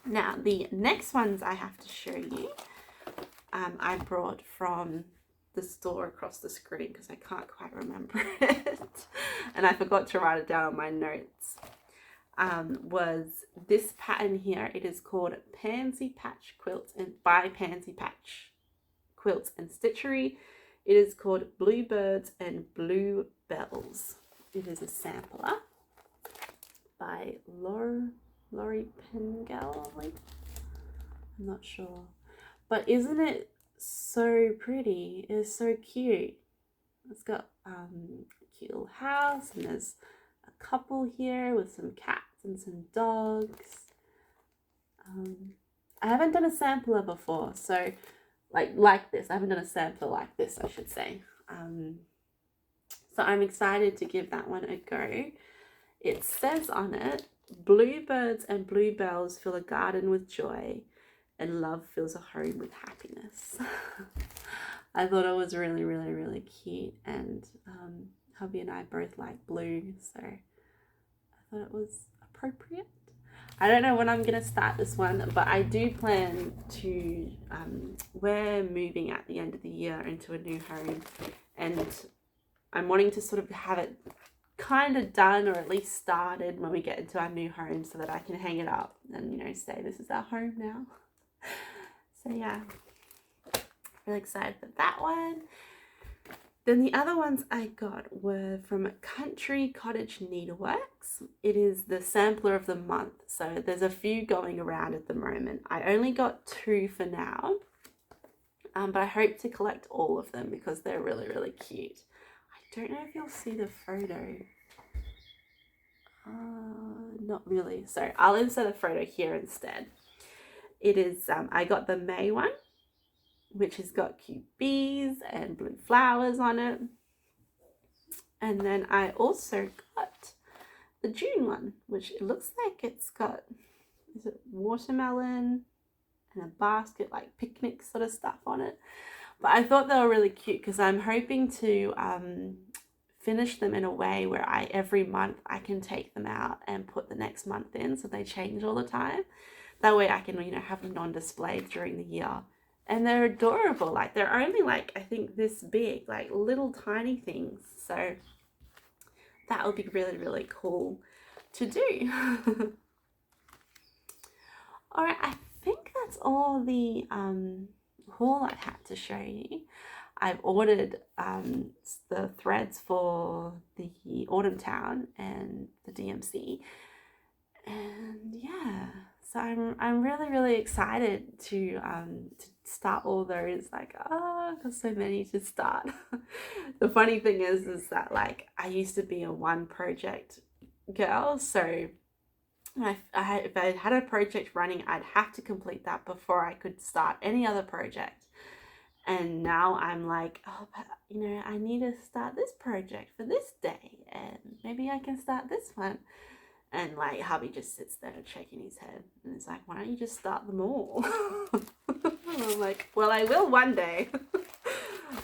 Now the next ones I have to show you, I brought from the store across the screen because I can't quite remember it and I forgot to write it down on my notes. Was this pattern here. It is called Pansy Patch Quilts and by Pansy Patch Quilts and Stitchery. It is called Bluebirds and Bluebells. It is a sampler by Laurie Pengel. I'm not sure, but isn't it so pretty? It's so cute. It's got a cute little house and there's a couple here with some cats and some dogs. I haven't done a sampler before, so like this. I haven't done a sampler like this, I should say. So I'm excited to give that one a go. It says on it, bluebirds and bluebells fill a garden with joy and love fills a home with happiness. I thought it was really cute, and hubby and I both like blue, so I thought it was appropriate. I don't know when I'm gonna start this one, but I do plan to, we're moving at the end of the year into a new home, and I'm wanting to sort of have it kind of done or at least started when we get into our new home so that I can hang it up and, you know, say this is our home now. So yeah, really excited for that one. Then the other ones I got were from Country Cottage Needleworks. It is the sampler of the month. So there's a few going around at the moment. I only got 2 for now, but I hope to collect all of them because they're really cute. I don't know if you'll see the photo. Not really. So I'll insert a photo here instead. It is, I got the May one, which has got cute bees and blue flowers on it. And then I also got the June one, which it looks like it's got, is it watermelon and a basket, like picnic sort of stuff on it. But I thought they were really cute because I'm hoping to finish them in a way where every month I can take them out and put the next month in, so they change all the time. That way I can, you know, have them on display during the year. And they're adorable. Like, they're only like, I think this big, like little tiny things. So that would be really cool to do. All right, I think that's all the haul I had to show you. I've ordered the threads for the Autumn Towne and the DMC. And yeah, so I'm really excited to start all those. Like, I've got so many to start. The funny thing is that, like, I used to be a one project girl, so if I had a project running, I'd have to complete that before I could start any other project. And now I'm like, oh, but, you know, I need to start this project for this day, and maybe I can start this one. And like, hubby just sits there shaking his head and it's like, why don't you just start them all? I'm like, well, I will one day.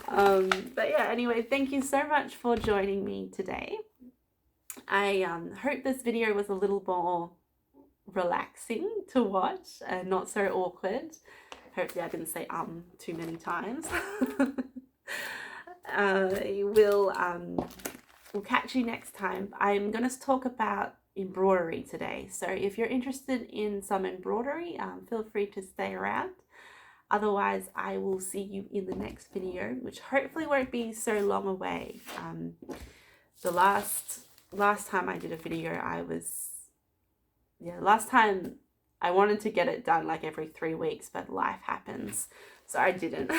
But yeah, anyway, thank you so much for joining me today. I hope this video was a little more relaxing to watch and not so awkward. Hopefully I didn't say too many times. We'll catch you next time. I'm going to talk about embroidery today. So if you're interested in some embroidery, feel free to stay around. Otherwise, I will see you in the next video, which hopefully won't be so long away. The last time I did a video, last time I wanted to get it done like every 3 weeks, but life happens, so I didn't.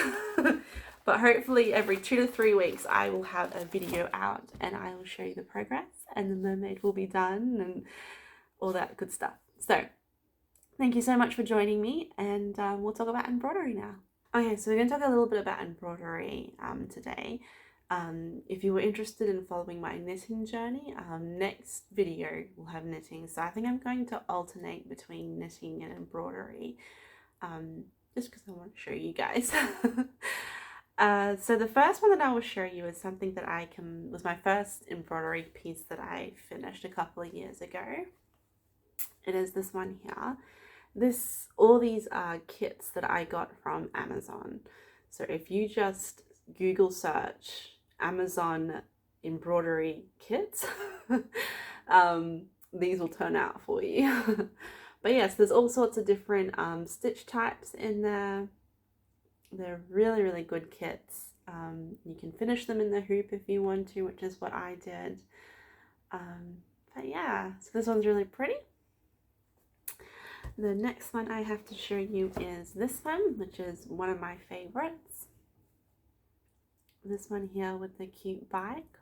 But hopefully every 2 to 3 weeks I will have a video out and I will show you the progress and the mermaid will be done and all that good stuff. So thank you so much for joining me, and we'll talk about embroidery now. Okay, so we're going to talk a little bit about embroidery today. If you were interested in following my knitting journey, next video will have knitting. So I think I'm going to alternate between knitting and embroidery, just because I want to show you guys. So the first one that I will show you is something that was my first embroidery piece that I finished a couple of years ago. It is this one here. All these are kits that I got from Amazon. So if you just Google search Amazon embroidery kits, these will turn out for you. But yes, there's all sorts of different stitch types in there. They're really, really good kits. You can finish them in the hoop if you want to, which is what I did. But yeah, so this one's really pretty. The next one I have to show you is this one, which is one of my favorites. This one here with the cute bike.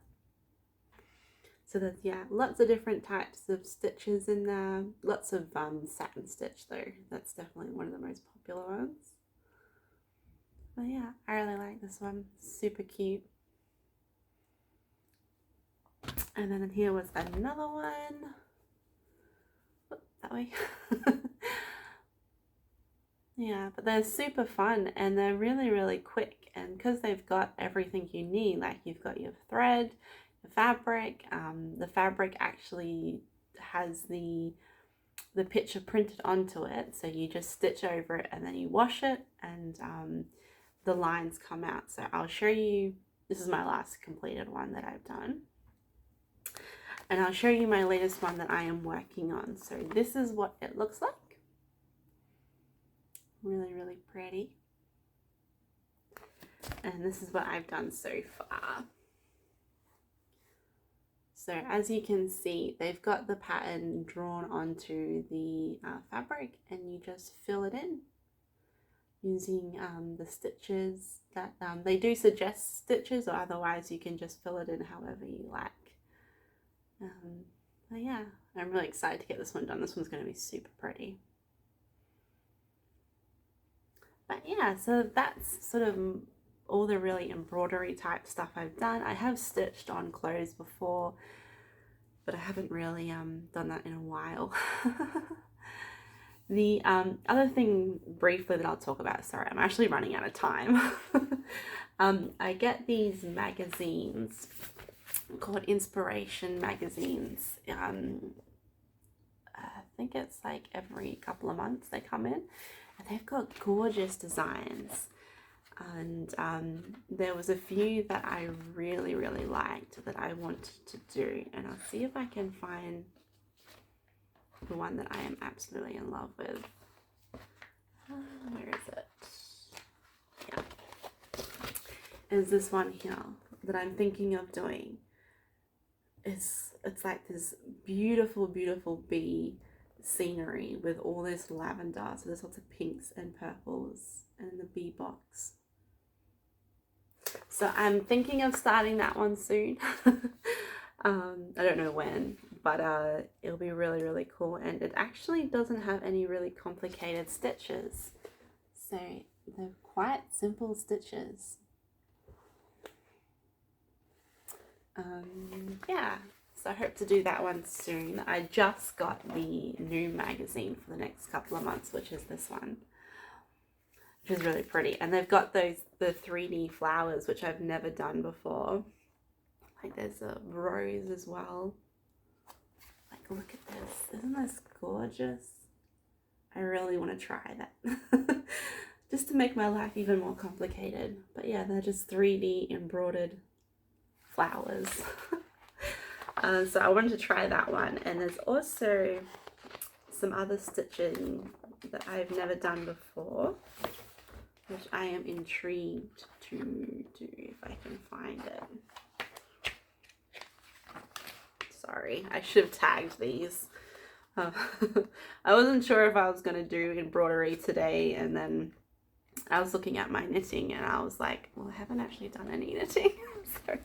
So there's, lots of different types of stitches in there. Lots of satin stitch though. That's definitely one of the most popular ones. But yeah, I really like this one. Super cute. And then here was another one. Oop, that way. Yeah, but they're super fun and they're really, really quick. And because they've got everything you need, like you've got your thread, the fabric actually has the picture printed onto it. So you just stitch over it and then you wash it and the lines come out. So I'll show you, this is my last completed one that I've done. And I'll show you my latest one that I am working on. So this is what it looks like. Really, really pretty. And this is what I've done so far. So as you can see, they've got the pattern drawn onto the fabric and you just fill it in using the stitches that they do suggest stitches, or otherwise you can just fill it in however you like. But yeah, I'm really excited to get this one done. This one's going to be super pretty. But yeah, so that's sort of all the really embroidery type stuff I've done. I have stitched on clothes before, but I haven't really done that in a while. The other thing briefly that I'll talk about, sorry, I'm actually running out of time. I get these magazines called inspiration magazines. I think it's like every couple of months they come in, and they've got gorgeous designs. And there was a few that I really, really liked that I wanted to do, and I'll see if I can find the one that I am absolutely in love with. Where is it? Yeah. Is this one here that I'm thinking of doing. It's like this beautiful, beautiful bee scenery with all this lavender. So there's lots of pinks and purples and the bee box. So I'm thinking of starting that one soon. I don't know when, but it'll be really, really cool. And it actually doesn't have any really complicated stitches. So they're quite simple stitches. Yeah, so I hope to do that one soon. I just got the new magazine for the next couple of months, which is this one, which is really pretty. And they've got the 3D flowers, which I've never done before. Like there's a rose as well. Like, look at this. Isn't this gorgeous? I really want to try that. Just to make my life even more complicated. But yeah, they're just 3D embroidered flowers. So I wanted to try that one. And there's also some other stitching that I've never done before, which I am intrigued to do if I can find it. Sorry, I should have tagged these. I wasn't sure if I was going to do embroidery today, and then I was looking at my knitting and I was like, well, I haven't actually done any knitting, so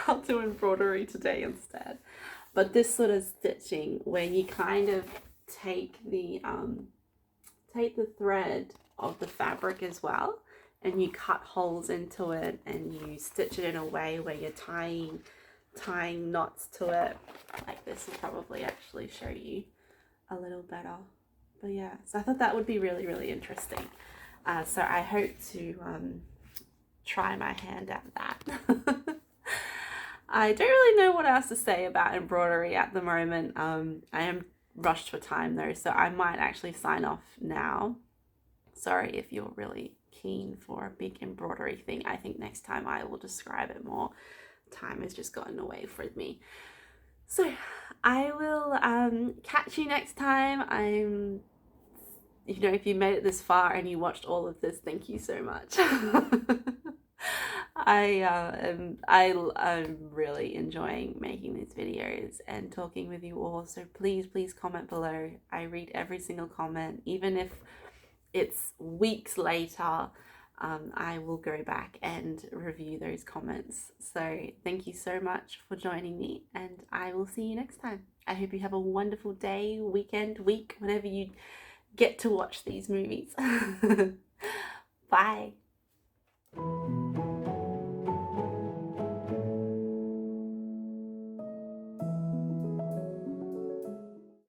I'll do embroidery today instead. But this sort of stitching where you kind of take the thread of the fabric as well, and you cut holes into it and you stitch it in a way where you're tying knots to it. Like this will probably actually show you a little better. But yeah, so I thought that would be really, really interesting. So I hope to try my hand at that. I don't really know what else to say about embroidery at the moment. I am rushed for time though, so I might actually sign off now. Sorry if you're really keen for a big embroidery thing. I think next time I will describe it more. Time has just gotten away from me. So I will catch you next time. If you made it this far and you watched all of this, thank you so much. I'm really enjoying making these videos and talking with you all, so please comment below. I read every single comment, even if it's weeks later. I will go back and review those comments. So thank you so much for joining me, and I will see you next time. I hope you have a wonderful day, weekend, week, whenever you get to watch these movies. Bye.